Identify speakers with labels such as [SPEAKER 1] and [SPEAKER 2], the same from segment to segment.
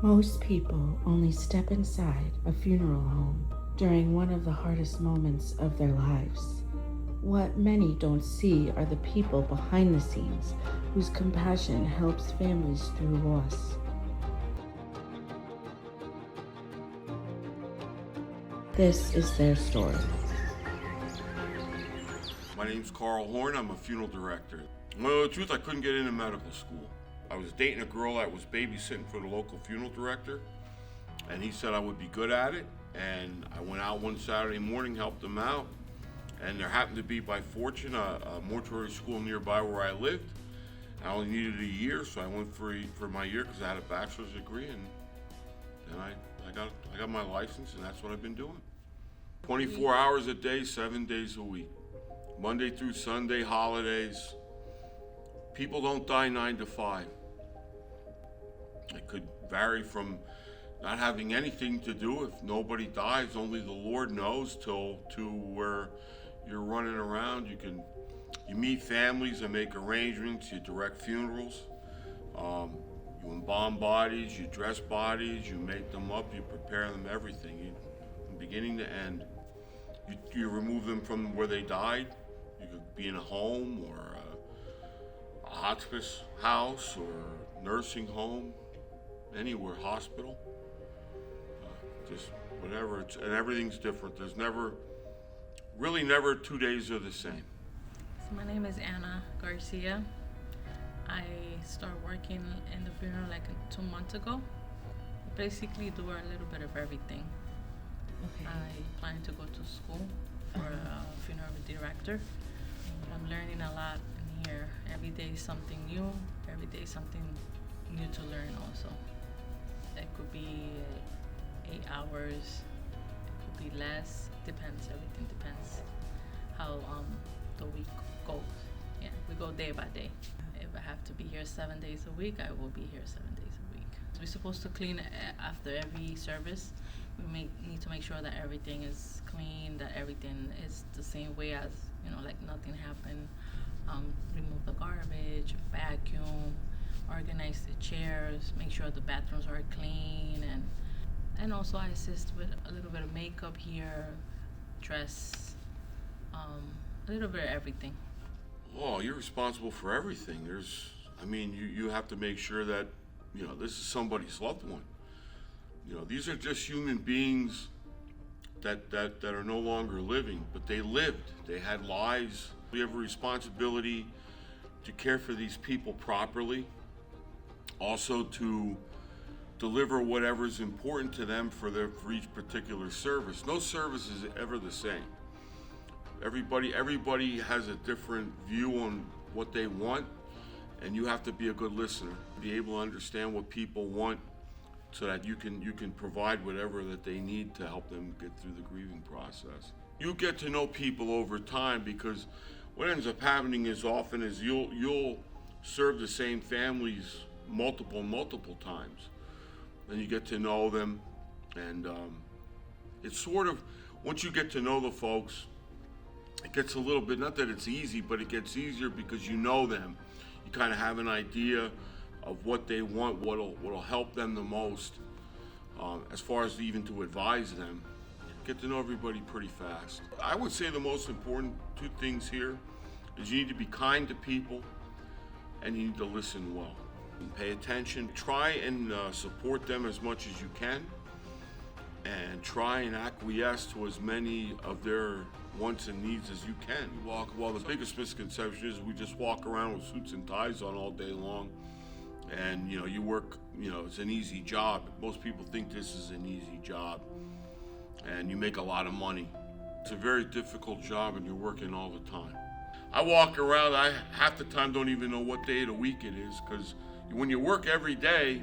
[SPEAKER 1] Most people only step inside a funeral home during one of the hardest moments of their lives. What many don't see are the people behind the scenes whose compassion helps families through loss. This is their story.
[SPEAKER 2] My name's Carl Horn. I'm a funeral director. Well, the truth, I couldn't get into medical school. I was dating a girl that was babysitting for the local funeral director, and he said I would be good at it. And I went out one Saturday morning, helped him out, and there happened to be, by fortune, a mortuary school nearby where I lived. I only needed a year, so I went for my year because I had a bachelor's degree, and then I got my license, and that's what I've been doing. 24 hours a day, 7 days a week, Monday through Sunday, holidays. People don't die 9 to 5. It could vary from not having anything to do if nobody dies, only the Lord knows, to where you're running around. You meet families and make arrangements, you direct funerals, you embalm bodies, you dress bodies, you make them up, you prepare them, everything, from beginning to end. You remove them from where they died. You could be in a home or a hospice house or nursing home, anywhere, hospital, just whatever. And everything's different. There's never 2 days are the same.
[SPEAKER 3] So my name is Diana Garcia. I started working in the funeral like 2 months ago. Basically do a little bit of everything.
[SPEAKER 1] Okay.
[SPEAKER 3] I plan to go to school for a funeral director. I'm learning a lot in here. Every day is something new. Every day is something new to learn also. It could be 8 hours. It could be less. Depends. Everything depends how the week goes. Yeah, we go day by day. If I have to be here 7 days a week, I will be here 7 days a week. We're supposed to clean after every service. We need to make sure that everything is clean, that everything is the same way as, like nothing happened. Remove the garbage, vacuum, organize the chairs, make sure the bathrooms are clean, and also I assist with a little bit of makeup here, dress, a little bit of everything.
[SPEAKER 2] Oh, you're responsible for everything. You have to make sure that, this is somebody's loved one. These are just human beings that are no longer living, but they lived. They had lives. We have a responsibility to care for these people properly, also to deliver whatever's important to them for each particular service. No service is ever the same. Everybody has a different view on what they want, and you have to be a good listener, be able to understand what people want, so that you can provide whatever that they need to help them get through the grieving process. You get to know people over time, because what ends up happening is often is you'll serve the same families multiple times. Then you get to know them, and it's sort of, once you get to know the folks, it gets a little bit, not that it's easy, but it gets easier because you know them. You kind of have an idea of what they want, what'll help them the most, as far as even to advise them. Get to know everybody pretty fast. I would say the most important 2 things here is you need to be kind to people, and you need to listen well. And pay attention. Try and support them as much as you can, and try and acquiesce to as many of their wants and needs as you can. Well, the biggest misconception is we just walk around with suits and ties on all day long, and you work, it's an easy job. Most people think this is an easy job, and you make a lot of money. It's a very difficult job, and you're working all the time. I walk around, I half the time don't even know what day of the week it is, because when you work every day,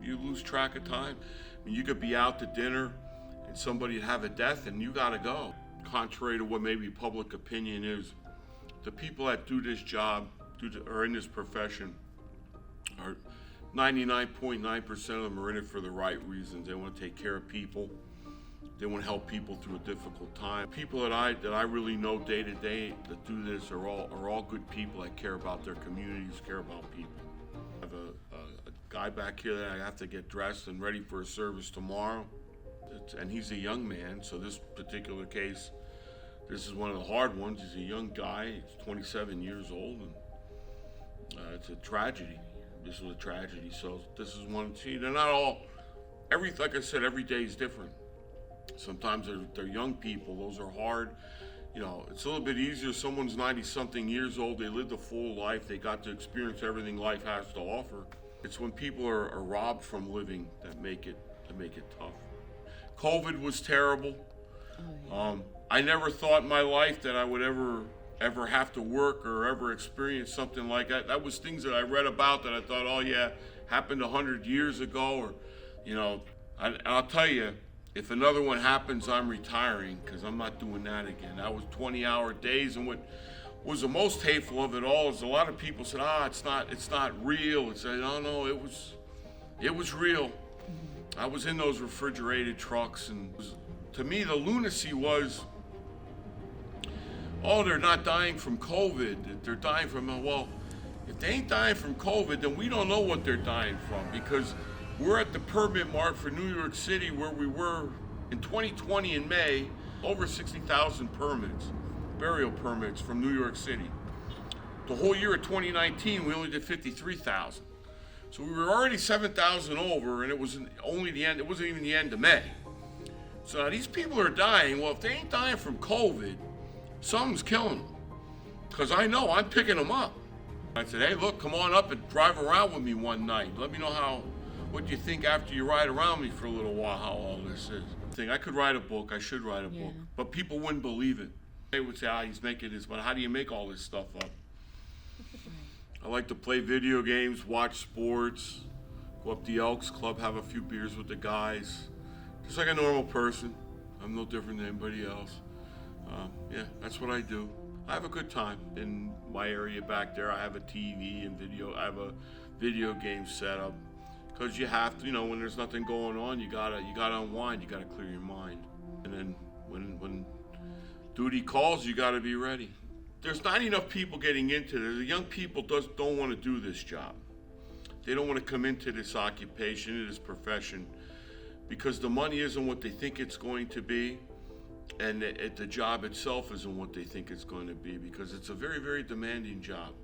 [SPEAKER 2] you lose track of time. You could be out to dinner and somebody have a death and you gotta go. Contrary to what maybe public opinion is, the people that do this job, or in this profession, are 99.9% of them are in it for the right reasons. They want to take care of people. They want to help people through a difficult time. People that I really know day to day that do this are all good people that care about their communities, care about people. I have a guy back here that I have to get dressed and ready for a service tomorrow. And he's a young man, so this particular case, this is one of the hard ones. He's a young guy, he's 27 years old, and it's a tragedy. This was a tragedy, so this is one. See, they're not all, like I said, every day is different. Sometimes they're young people, those are hard. You know, it's a little bit easier. Someone's 90-something years old, they lived a full life, they got to experience everything life has to offer. It's when people are robbed from living that make it tough. COVID was terrible. I never thought in my life that I would ever have to work or ever experience something like that. That was things that I read about that I thought, oh yeah, happened 100 years ago, or, you know, and I'll tell you, if another one happens, I'm retiring, because I'm not doing that again. That was 20-hour days, and what was the most hateful of it all is a lot of people said, it's not real. It's said, no, it was real. I was in those refrigerated trucks, and to me, the lunacy was, oh, they're not dying from COVID. They're dying from, well, if they ain't dying from COVID, then we don't know what they're dying from, because we're at the permit mark for New York City where we were in 2020 in May, over 60,000 permits, burial permits from New York City. The whole year of 2019, we only did 53,000. So we were already 7,000 over, and it was only the end, it wasn't even the end of May. So now these people are dying. Well, if they ain't dying from COVID, something's killing them. Because I know I'm picking them up. I said, hey, look, come on up and drive around with me one night. Let me know what you think after you ride around me for a little while, how all this is. I could write a book, I should write a book, but people wouldn't believe it. They would say, he's making this, but how do you make all this stuff up? I like to play video games, watch sports, go up the Elks Club, have a few beers with the guys. Just like a normal person. I'm no different than anybody else. Yeah, that's what I do. I have a good time in my area back there. I have a TV and video. I have a video game setup. Because you have to, when there's nothing going on, you gotta unwind, you gotta clear your mind. And then when duty calls, you gotta be ready. There's not enough people getting into this. The young people don't want to do this job. They don't want to come into this occupation, this profession, because the money isn't what they think it's going to be, and the job itself isn't what they think it's going to be, because it's a very, very demanding job.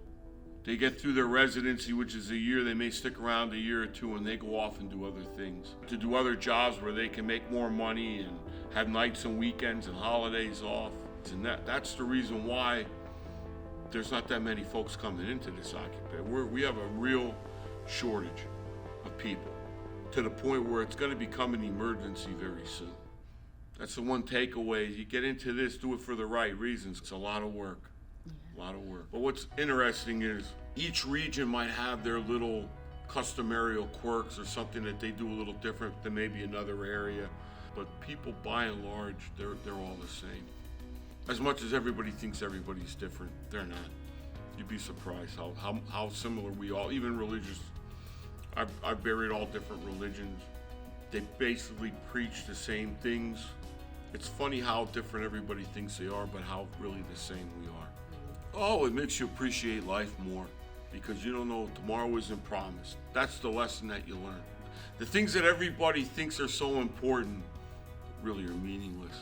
[SPEAKER 2] They get through their residency, which is a year. They may stick around a year or two, and they go off and do other things, to do other jobs where they can make more money and have nights and weekends and holidays off. And that's the reason why there's not that many folks coming into this occupation. We have a real shortage of people, to the point where it's going to become an emergency very soon. That's the one takeaway. You get into this, do it for the right reasons. It's a lot of work. A lot of work. But what's interesting is each region might have their little customary quirks or something that they do a little different than maybe another area. But people, by and large, they're all the same. As much as everybody thinks everybody's different, they're not. You'd be surprised how similar we all, even religious. I've buried all different religions. They basically preach the same things. It's funny how different everybody thinks they are, but how really the same we are. Oh, it makes you appreciate life more, because you don't know tomorrow isn't promised. That's the lesson that you learn. The things that everybody thinks are so important really are meaningless.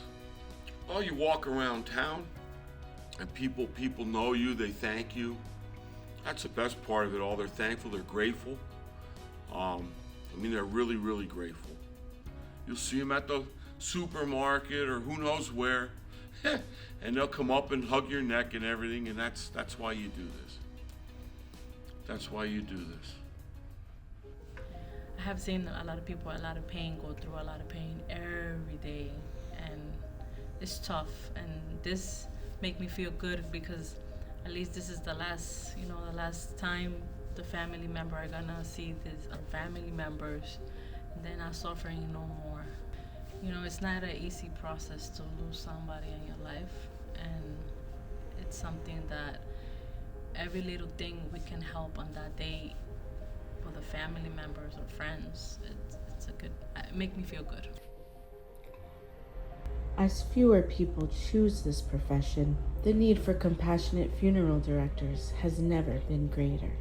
[SPEAKER 2] Oh, you walk around town and people know you, they thank you. That's the best part of it all. They're thankful, they're grateful. They're really, really grateful. You'll see them at the supermarket or who knows where. And they'll come up and hug your neck and everything, and that's why you do this. That's why you do this.
[SPEAKER 3] I have seen a lot of people, a lot of pain, go through a lot of pain every day, and it's tough. And this make me feel good, because at least this is the last time the family member are gonna see this, family members, and they're not suffering no more. It's not an easy process to lose somebody in your life, and it's something that every little thing we can help on that day for the family members or friends, it make me feel good.
[SPEAKER 1] As fewer people choose this profession, the need for compassionate funeral directors has never been greater.